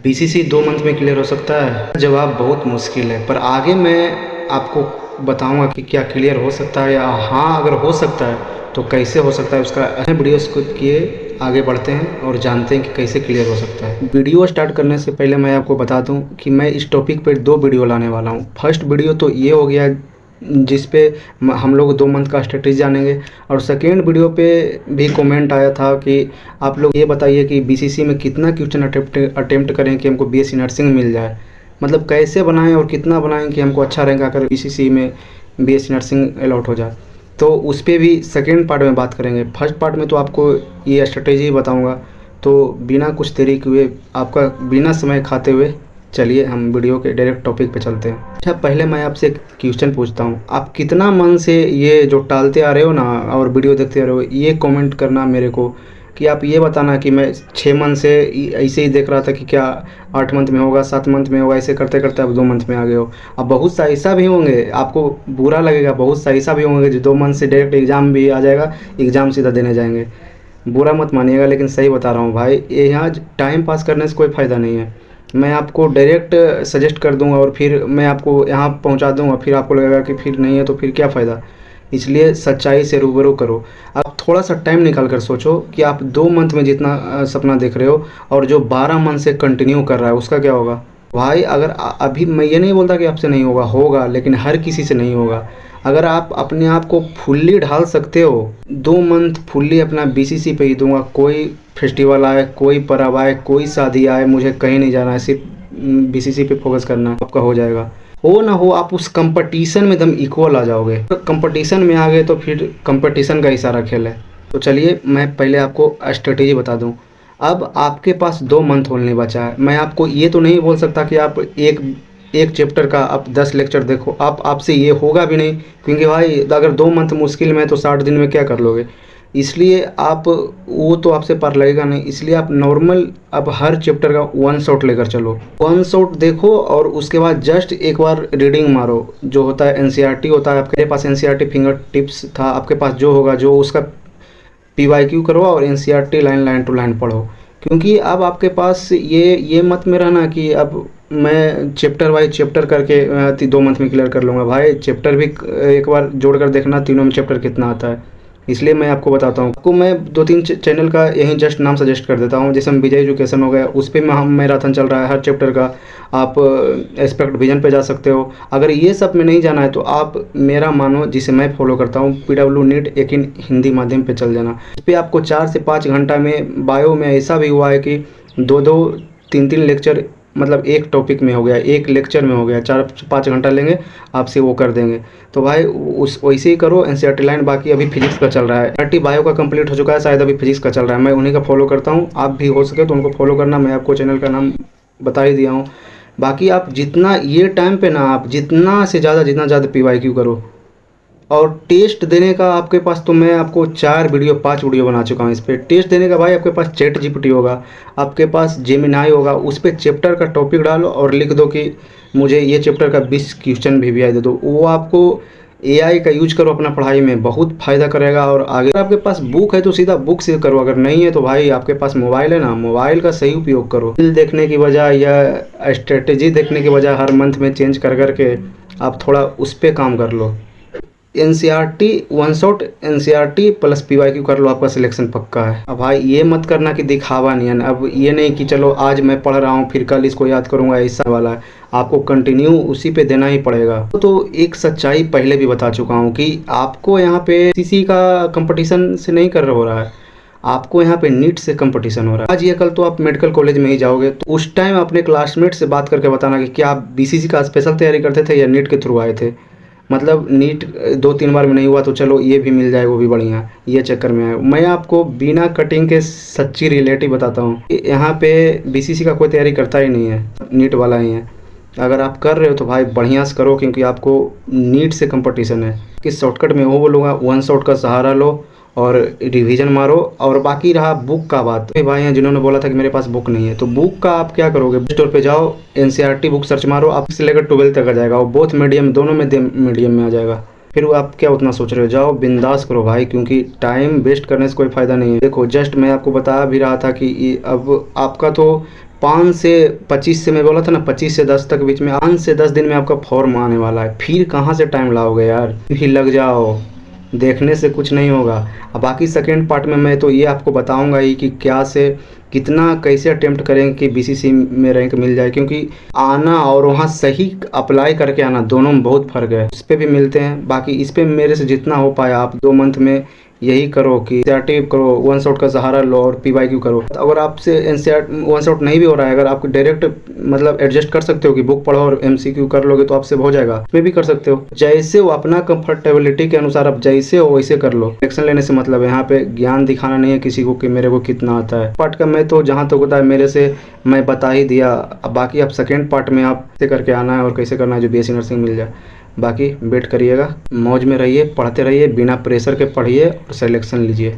BCC 2 month में clear हो सकता है? जवाब बहुत मुश्किल है, पर आगे मैं आपको बताऊंगा कि क्या क्लियर हो सकता है या हाँ अगर हो सकता है तो कैसे हो सकता है। उसका अच्छे वीडियोस को किए आगे बढ़ते हैं और जानते हैं कि कैसे क्लियर हो सकता है। वीडियो स्टार्ट करने से पहले मैं आपको बता दूं कि मैं इस टॉपिक पर 2 वीडियो लाने वाला हूं। फर्स्ट वीडियो तो ये हो गया जिस पे हम लोग 2 मंथ का स्ट्रेटेजी जानेंगे, और सेकेंड वीडियो पे भी कमेंट आया था कि आप लोग ये बताइए कि बीसीसी में कितना क्वेश्चन अटेम्प्ट करें कि हमको बीएससी नर्सिंग मिल जाए, मतलब कैसे बनाएं और कितना बनाएं कि हमको अच्छा रैंक आकर बीसीसी में बीएससी नर्सिंग अलॉट हो जाए। तो उस पर भी सेकेंड पार्ट में बात करेंगे। फर्स्ट पार्ट में तो आपको ये स्ट्रेटेजी बताऊँगा, तो बिना कुछ देरी किए आपका बिना समय खाते हुए चलिए हम वीडियो के डायरेक्ट टॉपिक पे चलते हैं। अच्छा, पहले मैं आपसे एक क्वेश्चन पूछता हूँ, आप कितना मन से ये जो टालते आ रहे हो ना और वीडियो देखते आ रहे हो, ये कमेंट करना मेरे को कि आप ये बताना कि मैं 6 मंथ से ऐसे ही देख रहा था कि क्या 8 मंथ में होगा, 7 मंथ में होगा, ऐसे करते करते आप 2 मंथ में आ गए हो। अब बहुत सा ऐसा भी होंगे, आपको बुरा लगेगा, बहुत सा ऐसा भी होंगे जो 2 मंथ से डायरेक्ट एग्ज़ाम भी आ जाएगा, एग्ज़ाम सीधा देने जाएंगे। बुरा मत मानिएगा, लेकिन सही बता रहा हूँ भाई, ये यहाँ टाइम पास करने से कोई फ़ायदा नहीं है। मैं आपको डायरेक्ट सजेस्ट कर दूंगा और फिर मैं आपको यहाँ पहुँचा दूंगा, फिर आपको लगेगा कि फिर नहीं है तो फिर क्या फ़ायदा। इसलिए सच्चाई से रूबरू करो। आप थोड़ा सा टाइम निकाल कर सोचो कि आप 2 मंथ में जितना सपना देख रहे हो और जो 12 मंथ से कंटिन्यू कर रहा है उसका क्या होगा भाई। अगर अभी मैं ये नहीं बोलता कि आपसे नहीं होगा, होगा, लेकिन हर किसी से नहीं होगा। अगर आप अपने आप को फुल्ली ढाल सकते हो, 2 मंथ फुल्ली अपना बीसीसी पे ही दूंगा, कोई फेस्टिवल आए, कोई पर्व आए, कोई शादी आए, मुझे कहीं नहीं जाना है, सिर्फ बीसीसी पे फोकस करना, आपका हो जाएगा। हो ना हो आप उस कंपटीशन में एकदम इक्वल आ जाओगे। तो कंपटीशन में आ गए तो फिर कंपटीशन का ही सारा खेल है। तो चलिए मैं पहले आपको स्ट्रेटेजी बता दूं। अब आपके पास 2 मंथ होने बचा है। मैं आपको ये तो नहीं बोल सकता कि आप एक चैप्टर का आप 10 लेक्चर देखो, आपसे ये होगा भी नहीं, क्योंकि भाई अगर 2 मंथ मुश्किल में है तो 60 दिन में क्या कर लोगे। इसलिए आप वो तो आपसे पार लगेगा नहीं, इसलिए आप नॉर्मल अब हर चैप्टर का 1 शॉट लेकर चलो, 1 शॉट देखो और उसके बाद जस्ट एक बार रीडिंग मारो। जो होता है एनसीईआरटी होता है, आपके पास एनसीईआरटी फिंगर टिप्स था, आपके पास जो होगा जो उसका पीवाईक्यू करो और एनसीईआरटी लाइन टू लाइन पढ़ो। क्योंकि अब आपके पास ये मत में रहना कि अब मैं चैप्टर वाइज चैप्टर करके 2 मंथ में क्लियर कर लूँगा। भाई चैप्टर भी एक बार जोड़कर देखना, तीनों में चैप्टर कितना आता है। इसलिए मैं आपको बताता हूँ। आपको मैं 2-3 चैनल का यहीं जस्ट नाम सजेस्ट कर देता हूँ। जैसे विजय एजुकेशन हो गया, उस पर मैराथन चल रहा है हर चैप्टर का। आप एस्पेक्ट विजन पे जा सकते हो। अगर ये सब में नहीं जाना है तो आप मेरा मानो जिसे मैं फॉलो करता हूँ, पीडब्ल्यू नीट एक हिंदी माध्यम पे चल जाना। इस पर आपको 4 से 5 घंटा में बायो में ऐसा भी हुआ है कि 2-2, 3-3 लेक्चर, मतलब एक टॉपिक में हो गया, एक लेक्चर में हो गया, 4-5 घंटा लेंगे आपसे वो कर देंगे। तो भाई उस वैसे ही करो। एनसीईआरटी लाइन बाकी अभी फिजिक्स का चल रहा है, एनसीईआरटी बायो का कंप्लीट हो चुका है, शायद अभी फिजिक्स का चल रहा है। मैं उन्हीं का फॉलो करता हूँ, आप भी हो सके तो उनको फॉलो करना। मैं आपको चैनल का नाम बता ही दिया हूँ। बाकी आप जितना ये टाइम पे ना, आप जितना ज़्यादा पीवाईक्यू करो। और टेस्ट देने का आपके पास तो मैं आपको 5 वीडियो बना चुका हूँ इस पर। टेस्ट देने का भाई आपके पास चैट जीपीटी होगा, आपके पास जेमिनाई होगा, उस पर चैप्टर का टॉपिक डालो और लिख दो कि मुझे ये चैप्टर का 20 क्वेश्चन भी दे दो। वो आपको एआई का यूज करो अपना पढ़ाई में, बहुत फ़ायदा करेगा। और आगे आपके पास बुक है तो सीधा बुक से करो, अगर नहीं है तो भाई आपके पास मोबाइल है ना, मोबाइल का सही उपयोग करो। रील देखने की बजाय या स्ट्रेटेजी देखने की बजाय हर मंथ में चेंज कर करके आप थोड़ा उस पर काम कर लो। NCERT 1 shot, NCERT plus PYQ कर लो, आपका सिलेक्शन पक्का है। अब भाई ये मत करना कि दिखावा नहीं है। अब ये नहीं कि चलो आज मैं पढ़ रहा हूँ फिर कल इसको याद करूँगा, ऐसा वाला है। आपको कंटिन्यू उसी पे देना ही पड़ेगा। तो एक सच्चाई पहले भी बता चुका हूँ कि आपको यहाँ पे किसी का कंपटीशन से नहीं कर हो रहा है, आपको यहाँ पे नीट से कंपटीशन हो रहा है। आज या कल तो आप मेडिकल कॉलेज में ही जाओगे, तो उस टाइम अपने क्लासमेट से बात करके बताना कि क्या आप बीसीसी का स्पेशल तैयारी करते थे या नीट के थ्रू आए थे। मतलब नीट 2-3 बार में नहीं हुआ तो चलो ये भी मिल जाए, वो भी बढ़िया, ये चक्कर में है। मैं आपको बिना कटिंग के सच्ची रियलिटी बताता हूँ। यहाँ पे बीसीसी का कोई तैयारी करता ही नहीं है, नीट वाला ही है। अगर आप कर रहे हो तो भाई बढ़िया से करो, क्योंकि आपको नीट से कंपटीशन है। कि शॉर्टकट में वो बोलूँगा, 1 शॉट का सहारा लो और रिवीजन मारो। और बाकी रहा बुक का बात, भाई हैं जिन्होंने बोला था कि मेरे पास बुक नहीं है, तो बुक का आप क्या करोगे, स्टोर पे जाओ, एनसीईआरटी बुक सर्च मारो, आप से लेकर 12 तक आ जाएगा, और बोथ मीडियम, दोनों में मीडियम में आ जाएगा। फिर आप क्या उतना सोच रहे हो, जाओ बिंदास करो भाई, क्योंकि टाइम वेस्ट करने से कोई फ़ायदा नहीं है। देखो जस्ट मैं आपको बता भी रहा था कि अब आपका तो 5 से 25 से मैं बोला था ना, 25 से 10 तक बीच में, 5 से 10 दिन में आपका फॉर्म आने वाला है। फिर कहाँ से टाइम लाओगे यार, फिर लग जाओ, देखने से कुछ नहीं होगा। अब बाकी सेकेंड पार्ट में मैं तो ये आपको बताऊंगा ही कि क्या से कितना कैसे अटेम्प्ट करें कि बीसीसी में रैंक मिल जाए, क्योंकि आना और वहाँ सही अप्लाई करके आना दोनों में बहुत फ़र्क है। इस पर भी मिलते हैं। बाकी इस पर मेरे से जितना हो पाया, आप 2 मंथ में यही करो कि एनसीईआरटी करो, वन शॉट का सहारा लो और पीवाईक्यू करो। अगर आपसे एनसीईआरटी वन शॉट नहीं भी हो रहा है, अगर आप डायरेक्ट मतलब एडजस्ट कर सकते हो कि बुक पढ़ो और एमसीक्यू कर लोगे तो आपसे हो जाएगा, इसमें भी कर सकते हो। जैसे हो अपना कंफर्टेबिलिटी के अनुसार आप जैसे हो वैसे कर लो। एक्शन लेने से मतलब है, यहाँ पे ज्ञान दिखाना नहीं है किसी को कि मेरे को कितना आता है। पार्ट का मैं तो जहाँ तक होता है मेरे से मैं बता ही दिया। अब बाकी आप सेकेंड पार्ट में आप कैसे करके आना है और कैसे करना है जो बीएससी नर्सिंग मिल जाए। बाकी वेट करिएगा, मौज में रहिए, पढ़ते रहिए, बिना प्रेशर के पढ़िए और सिलेक्शन लीजिए।